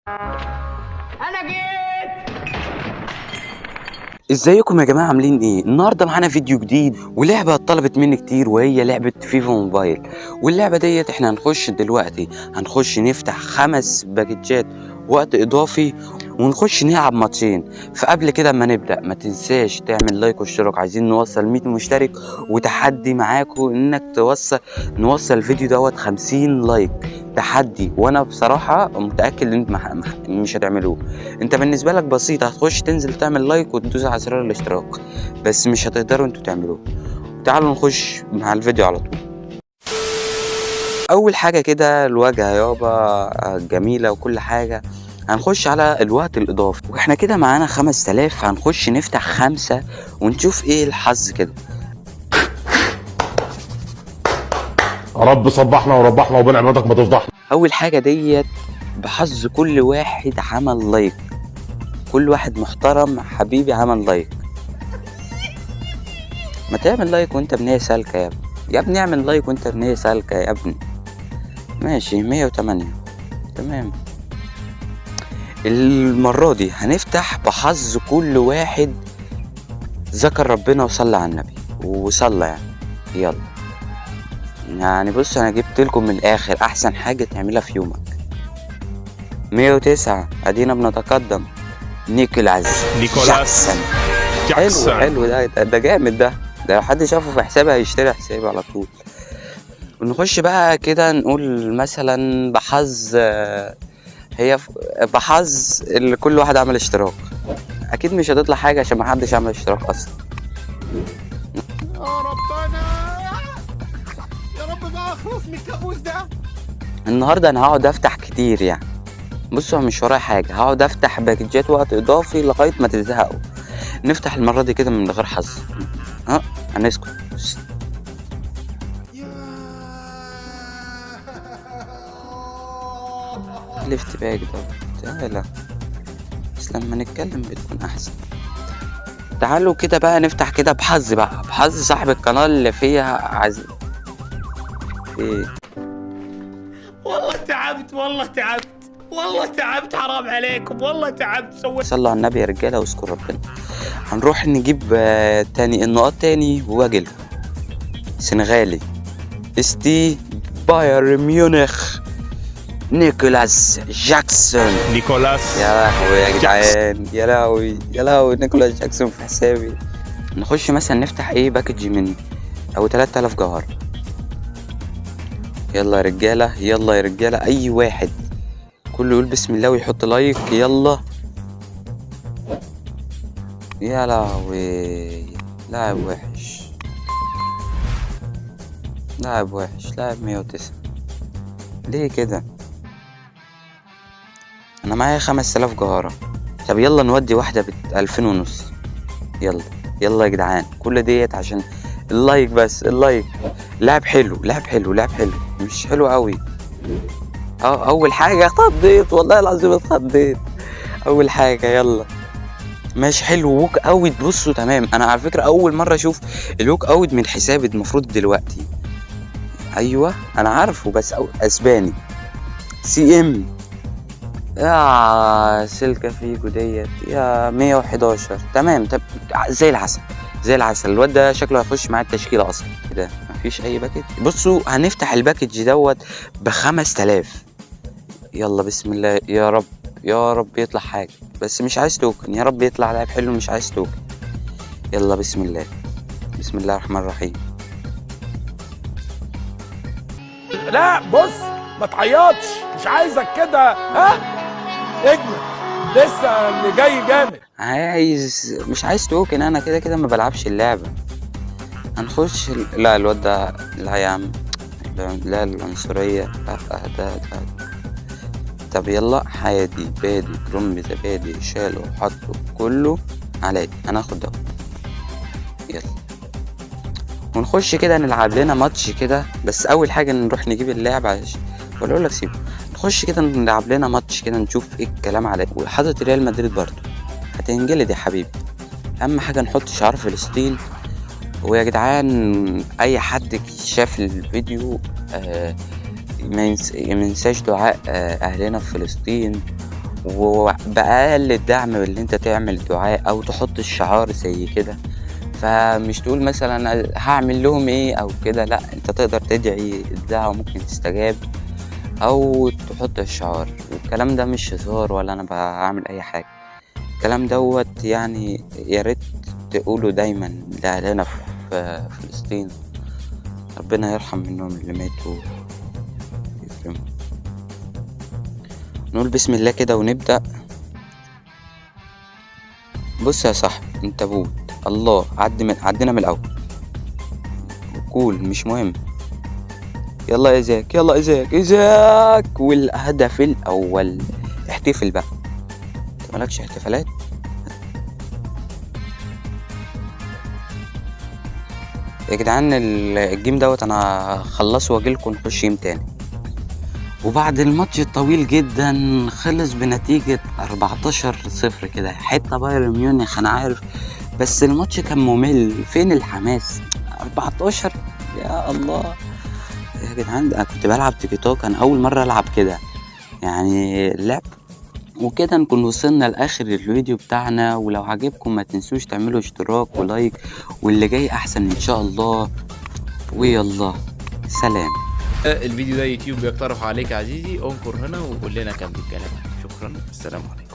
انا جيت. ازيكم يا جماعه؟ عاملين ايه؟ النهارده معانا فيديو جديد ولعبه طلبت مني كتير، وهي لعبه فيفا موبايل. واللعبه ديت احنا هنخش دلوقتي، هنخش نفتح 5 باكيتات وقت اضافي ونخش نلعب ماتشين. فقبل كده ما نبدا ما تنساش تعمل لايك واشتراك، عايزين نوصل 100 مشترك، وتحدي معاكم انك نوصل الفيديو دوت 50 لايك تحدي. وانا بصراحه متاكد ان انتوا مش هتعملوه. انت بالنسبه لك بسيط، هتخش تنزل تعمل لايك وتدوس على زرار الاشتراك، بس مش هتقدروا انتوا تعملوه. تعالوا نخش مع الفيديو على طول. اول حاجه كده الواجهه يابا جميله وكل حاجه. هنخش على الوقت الاضافي، واحنا كده معانا 5000. هنخش نفتح 5 ونشوف ايه الحظ كده. رب صبحنا وربحنا وبنعمتك ما تفضحنا. اول حاجه ديت بحظ كل واحد عمل لايك، كل واحد محترم حبيبي عمل لايك. ما تعمل لايك وانت بنية سالكة يا ابني، يا ابني اعمل لايك وانت بنية سالكة يا ابني. ماشي 108 تمام. المرة دي هنفتح بحظ كل واحد ذكر ربنا وصلى على النبي وصلى يعني. يلا يعني بص، انا جبت لكم من الاخر احسن حاجة تعملها في يومك. 109 ادينا بنتقدم. نيكولاس جاكسون. حلو ده جامد ده لو حد شافه في حسابي هيشتري حسابي على طول. ونخش بقى كده نقول مثلا بحظ، هي بحظ اللي كل واحد عمل اشتراك. اكيد مش هتطلع حاجه عشان ما حدش عمل اشتراك اصلا. يا ربنا، يا رب بقى اخلص من الكابوس ده. النهارده انا هقعد افتح كتير يعني. بصوا مش ورايا حاجه، هقعد افتح باكجات وقت اضافي لغايه ما تزهقوا. نفتح المره دي كده من غير حظ. هنسكت. ليفت باك ده تعالى، بس لما نتكلم بتكون احسن. تعالوا كده بقى نفتح كده بحظ بقى، بحظ صاحب القناه اللي فيها ايه. والله تعبت، والله تعبت، والله تعبت، حرام عليكم، والله تعبت. صلوا على النبي يا رجاله واذكروا ربنا. هنروح نجيب تاني النقاط تاني واجيلكم. سنغالي استي بايرن ميونخ نيكولاس جاكسون. نيكولاس يا لهوي يا جدعان، يا لهوي يا لهوي، نيكولاس جاكسون في حسابي. نخش مثلا نفتح ايه باكج من او 3000 جوهر. يلا يا رجاله، يلا يا رجاله، اي واحد كله يقول بسم الله ويحط لايك. يلا يا لهوي، لاعب وحش، لاعب وحش، لاعب 109. ليه كده؟ انا معايا 5000 جوهرة. طب يلا نودي واحدة ب2500. يلا يلا يا جدعان، كل ديت عشان اللايك بس، اللايك. لاعب حلو، لاعب حلو، لاعب حلو، مش حلو قوي. اول حاجة اتخضيت، والله العظيم اتخضيت اول حاجة. يلا ماشي حلو. ووك اوت، بصوا تمام. انا على فكرة اول مرة اشوف الوك اوت من حسابي المفروض دلوقتي. ايوه انا عارفه، بس اسباني سي ام. يا سلكة فيجو ديت يا 111 تمام. طب زي العسل، زي العسل. الواد ده شكله هيخش معاه التشكيلة اصلا كده. مفيش اي باكج. بصوا هنفتح الباكج دوت ب5000. يلا بسم الله، يا رب يا رب يطلع حاجة، بس مش عايز توكن. يا رب يطلع لاعب حلو، مش عايز توكن. يلا بسم الله، بسم الله الرحمن الرحيم. لا بص ما تعيطش، مش عايزك كده. اجمد، لسه اللي جاي جامد. مش عايز توكن. انا كده كده ما بلعبش اللعبة. هنخش لا الواد ده لا يا عم، لا العنصرية لا. ده طب يلا حادي بادي كرنب زبادي شاله وحطه كله عليا. انا هاخد ده. يلا ونخش كده نلعب لنا ماتش كده. بس اول حاجة نروح نجيب اللعب ولا اقول لك سيبه. نخش كده نلعب لنا ماتش كده نشوف ايه الكلام عليه. وحاطط ريال مدريد برضو، هتنجلد يا حبيبي. اهم حاجة نحط شعار فلسطين. ويا جدعان اي حد شاف الفيديو ما ينساش دعاء اهلنا في فلسطين وبأقل الدعم اللي انت تعمل دعاء او تحط الشعار زي كده، فمش تقول مثلا هعمل لهم ايه او كده، لا انت تقدر تدعي الدعوة ممكن تستجاب، او تحط الشعار. والكلام ده مش هزار ولا انا بعمل اي حاجة، الكلام دوت يعني يا ريت تقولوا دايما لأهلنا في فلسطين، ربنا يرحم منهم اللي ماتوا ويكرمهم. نقول بسم الله كده ونبدأ. بص يا صاحبي، انت بود الله عدنا من الاول، قول مش مهم. يلا يا زاك، يلا ازيك، والهدف الاول احتفل بقى، انت مالكش احتفالات؟ يا جدعان الجيم دوت انا هخلصه واجيلكوا نخش جيم تاني. وبعد الماتش الطويل جدا خلص بنتيجة 14-0 كده، حتى بايرن ميونخ انا عارف، بس الماتش كان ممل، فين الحماس؟ 14 يا الله يا جدعان. انا كنت بلعب تيكي توك، كان اول مرة العب كده يعني اللعب. وكده نكون وصلنا لاخر الفيديو بتاعنا، ولو عجبكم ما تنسوش تعملوا اشتراك ولايك، واللي جاي احسن ان شاء الله. ويلا سلام. الفيديو ده يوتيوب بيقترح عليك عزيزي، انكر هنا وقول لنا كم بالكلام. شكرا، السلام عليكم.